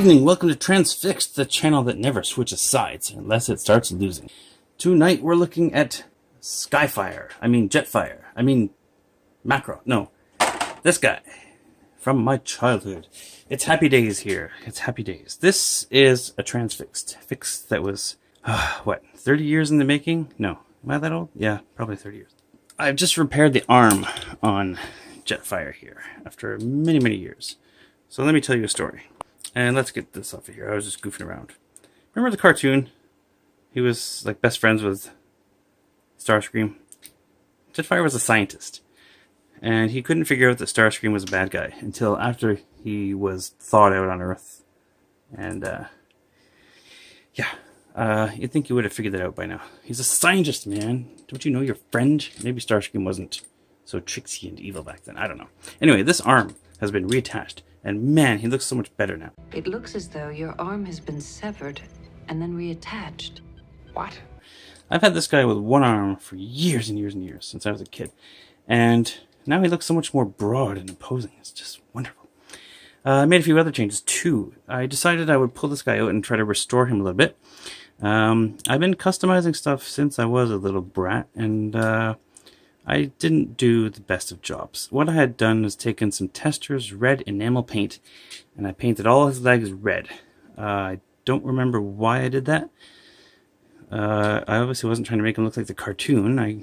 evening, welcome to Transfixed, the channel that never switches sides unless it starts losing. Tonight we're looking at Jetfire. Macro. No, this guy from my childhood. It's Happy Days here. It's Happy Days. This is a Transfixed fix that was, 30 years in the making? No. Am I that old? Yeah, probably 30 years. I've just repaired the arm on Jetfire here after many, many years. So let me tell you a story. And let's get this off of here. I was just goofing around. Remember the cartoon? He was like best friends with Starscream. Jetfire was a scientist. And he couldn't figure out that Starscream was a bad guy until after he was thawed out on Earth. And, you'd think you would have figured that out by now. He's a scientist, man. Don't you know your friend? Maybe Starscream wasn't so tricksy and evil back then. I don't know. Anyway, this arm has been reattached. And man, he looks so much better now. It looks as though your arm has been severed and then reattached. What? I've had this guy with one arm for years and years and years, since I was a kid. And now he looks so much more broad and imposing. It's just wonderful. I made a few other changes too. I decided I would pull this guy out and try to restore him a little bit. I've been customizing stuff since I was a little brat, and I didn't do the best of jobs. What I had done is taken some Tester's red enamel paint, and I painted all his legs red. I don't remember why I did that. I obviously wasn't trying to make him look like the cartoon. I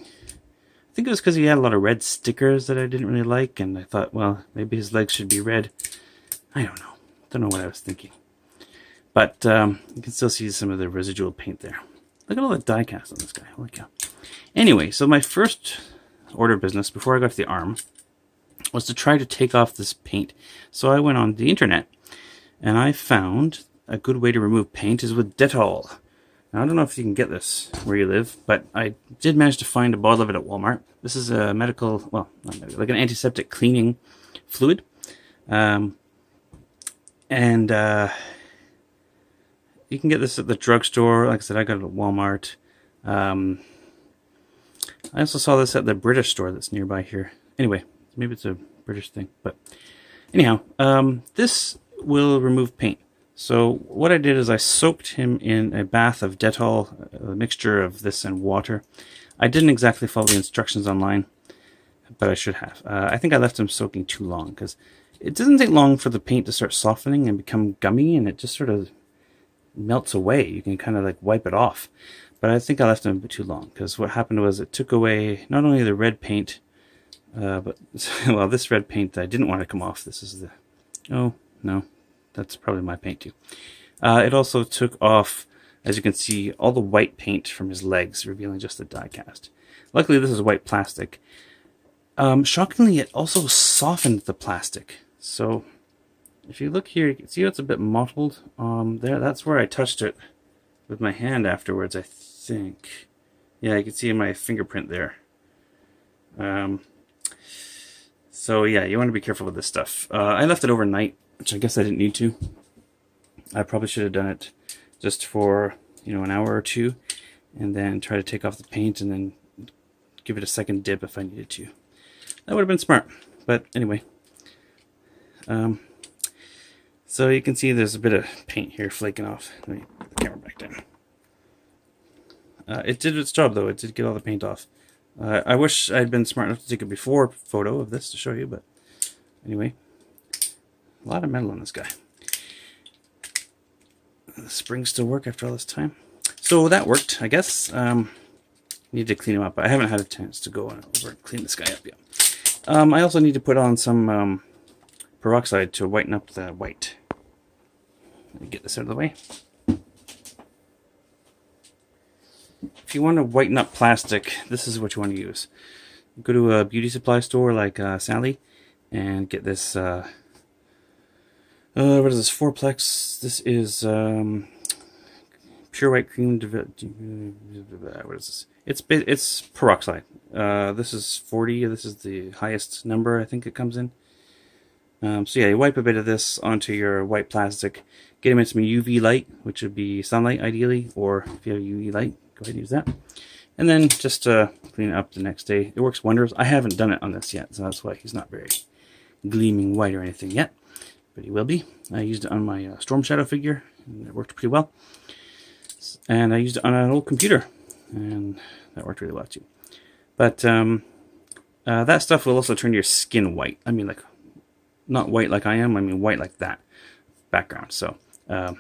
think it was because he had a lot of red stickers that I didn't really like, and I thought, well, maybe his legs should be red. I don't know. Don't know what I was thinking. But you can still see some of the residual paint there. Look at all the die cast on this guy. Holy cow. Anyway, so my first order of business before I got to the arm was to try to take off this paint. So I went on the internet and I found a good way to remove paint is with Dettol. Now, I don't know if you can get this where you live, but I did manage to find a bottle of it at Walmart. This is a medical, well, not medical, like an antiseptic cleaning fluid. You can get this at the drugstore. Like I said, I got it at Walmart. I also saw this at the British store that's nearby here. Anyway, maybe it's a British thing. But anyhow, this will remove paint. So what I did is I soaked him in a bath of Dettol, a mixture of this and water. I didn't exactly follow the instructions online, but I should have. I think I left him soaking too long because it doesn't take long for the paint to start softening and become gummy, and it just sort of melts away. You can kind of like wipe it off. But I think I left him a bit too long, because what happened was it took away not only the red paint, but, well, this red paint I didn't want to come off. This is the, oh, no, that's probably my paint too. It also took off, as you can see, all the white paint from his legs, revealing just the die cast. Luckily, this is white plastic. Shockingly, it also softened the plastic. So, if you look here, you can see it's a bit mottled. There, that's where I touched it with my hand afterwards, I think. Yeah, you can see my fingerprint there. So yeah, you want to be careful with this stuff. I left it overnight, which I guess I didn't need to. I probably should have done it just for, an hour or two, and then try to take off the paint and then give it a second dip if I needed to. That would have been smart. But anyway. So you can see there's a bit of paint here flaking off. Let me put the camera back down. It did its job, though. It did get all the paint off. I wish I'd been smart enough to take a before photo of this to show you, but anyway. A lot of metal on this guy. The springs still work after all this time. So that worked, I guess. Need to clean him up. I haven't had a chance to go over and clean this guy up yet. I also need to put on some peroxide to whiten up the white. Let me get this out of the way. If you want to whiten up plastic, this is what you want to use. Go to a beauty supply store like Sally and get this, what is this, 4-plex? This is pure white cream, what is this? It's peroxide. This is 40, this is the highest number I think it comes in. So yeah, you wipe a bit of this onto your white plastic, get him in some UV light, which would be sunlight ideally, or if you have UV light, go ahead and use that. And then just clean it up the next day. It works wonders. I haven't done it on this yet, so that's why he's not very gleaming white or anything yet. but he will be. I used it on my Storm Shadow figure, and it worked pretty well. And I used it on an old computer, and that worked really well too. But that stuff will also turn your skin white. I mean, like, not white like I am, I mean white like that background. So, yeah,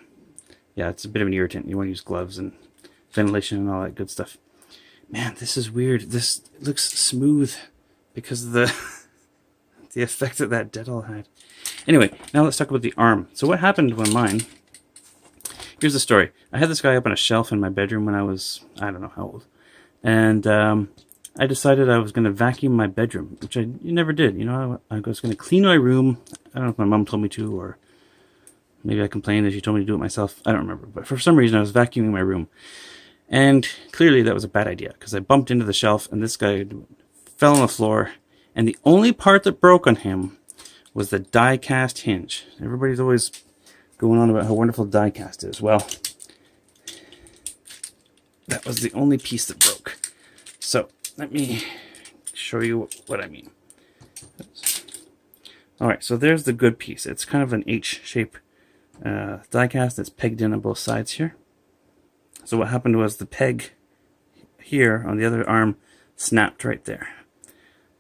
it's a bit of an irritant. You want to use gloves and ventilation and all that good stuff. Man, this is weird. This looks smooth because of the the effect that that Dettol had. Anyway, now let's talk about the arm. So what happened when mine... Here's the story. I had this guy up on a shelf in my bedroom when I was, I don't know how old. And I decided I was going to vacuum my bedroom, which I never did. You know, I was going to clean my room. I don't know if my mom told me to, or maybe I complained that she told me to do it myself. I don't remember. But for some reason, I was vacuuming my room. And clearly that was a bad idea, because I bumped into the shelf, and this guy fell on the floor. And the only part that broke on him was the die-cast hinge. Everybody's always going on about how wonderful die-cast is. Well, that was the only piece that broke. So, let me show you what I mean. Alright, so there's the good piece. It's kind of an H-shape die-cast that's pegged in on both sides here. So what happened was the peg here on the other arm snapped right there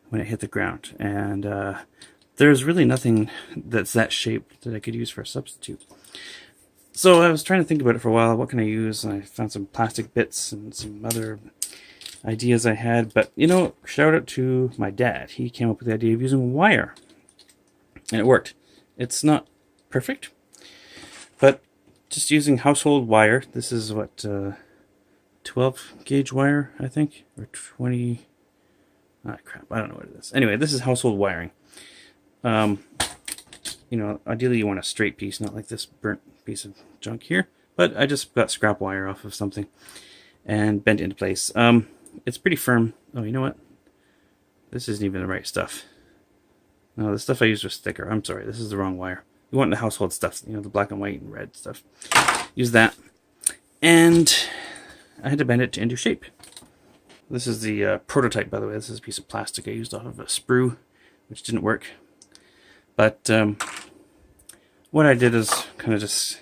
when it hit the ground. And there's really nothing that's that shape that I could use for a substitute. So I was trying to think about it for a while. What can I use? And I found some plastic bits and some other ideas I had. But, you know, shout out to my dad. He came up with the idea of using wire. And it worked. It's not perfect, but just using household wire. This is what, 12 gauge wire, I think, or 20. Ah, crap, I don't know what it is. Anyway, this is household wiring. You know, ideally you want a straight piece, not like this burnt piece of junk here. But I just got scrap wire off of something and bent it into place. It's pretty firm. Oh, you know what? This isn't even the right stuff. No, the stuff I used was thicker. I'm sorry, this is the wrong wire. You want the household stuff, you know, the black and white and red stuff. Use that. And I had to bend it into shape. This is the prototype, by the way. This is a piece of plastic I used off of a sprue, which didn't work. But what I did is kind of just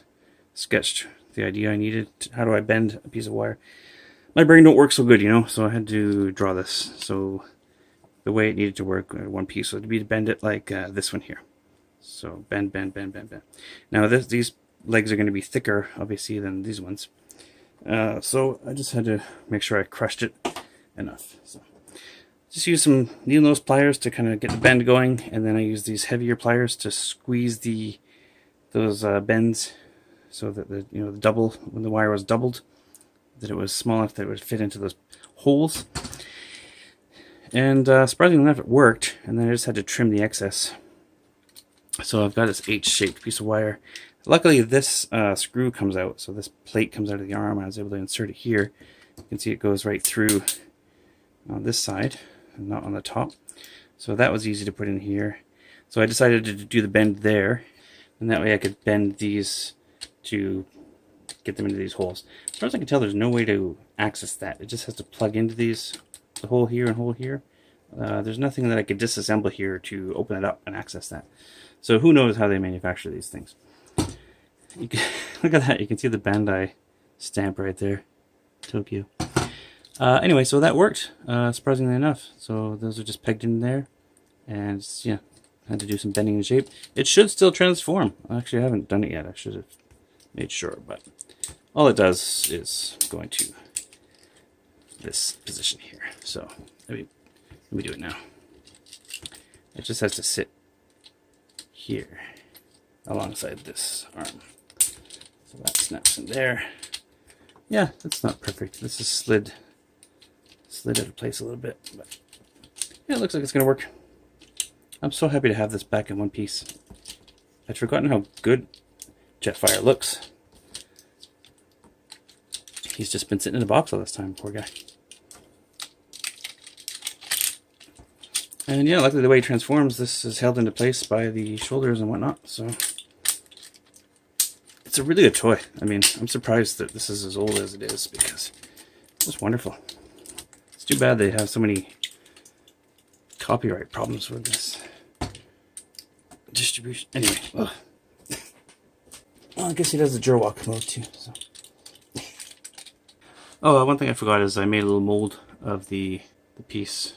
sketched the idea I needed. How do I bend a piece of wire? My brain don't work so good, you know, so I had to draw this. So the way it needed to work, one piece would be to bend it like this one here. So bend, bend, bend, bend, bend. Now these legs are going to be thicker, obviously, than these ones. So I just had to make sure I crushed it enough. So just use some needle nose pliers to kind of get the bend going, and then I use these heavier pliers to squeeze those bends so that the double, when the wire was doubled, that it was small enough that it would fit into those holes. And surprisingly enough, it worked. And then I just had to trim the excess. So I've got this H-shaped piece of wire. Luckily, this screw comes out, so this plate comes out of the arm. I was able to insert it here. You can see it goes right through on this side, and not on the top. So that was easy to put in here. So I decided to do the bend there, and that way I could bend these to get them into these holes. As far as I can tell, there's no way to access that. It just has to plug into these, the hole here and hole here. There's nothing that I could disassemble here to open it up and access that. So who knows how they manufacture these things. You can, look at that, you can see the Bandai stamp right there. Tokyo. Anyway, so that worked, surprisingly enough. So those are just pegged in there. And yeah, had to do some bending in shape. It should still transform. Actually, I haven't done it yet. I should have made sure. But all it does is go into this position here. So let me do it now. It just has to sit here alongside this arm. So that snaps in there. Yeah, that's not perfect. This is slid out of place a little bit, but yeah, it looks like it's gonna work. I'm so happy to have this back in one piece. I'd forgotten how good Jetfire looks. He's just been sitting in a box all this time, poor guy. And yeah, luckily the way he transforms, this is held into place by the shoulders and whatnot, so it's a really good toy. I mean, I'm surprised that this is as old as it is, because it's wonderful. It's too bad they have so many copyright problems with this distribution. Anyway, Well, I guess he does the Gerwalk mode too. So. Oh, one thing I forgot is I made a little mold of the piece.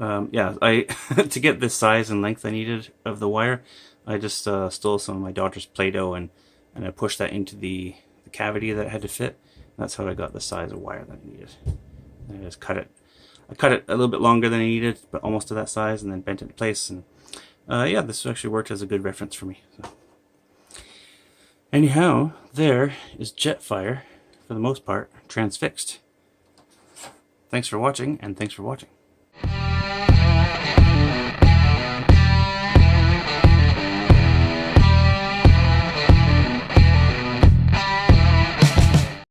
Yeah, I to get this size and length I needed of the wire, I just stole some of my daughter's Play-Doh and I pushed that into the cavity that had to fit. That's how I got the size of wire that I needed. And I just cut it. I cut it a little bit longer than I needed, but almost to that size, and then bent it in place. And yeah, this actually worked as a good reference for me. So. Anyhow, there is Jetfire, for the most part, transfixed. Thanks for watching, and thanks for watching.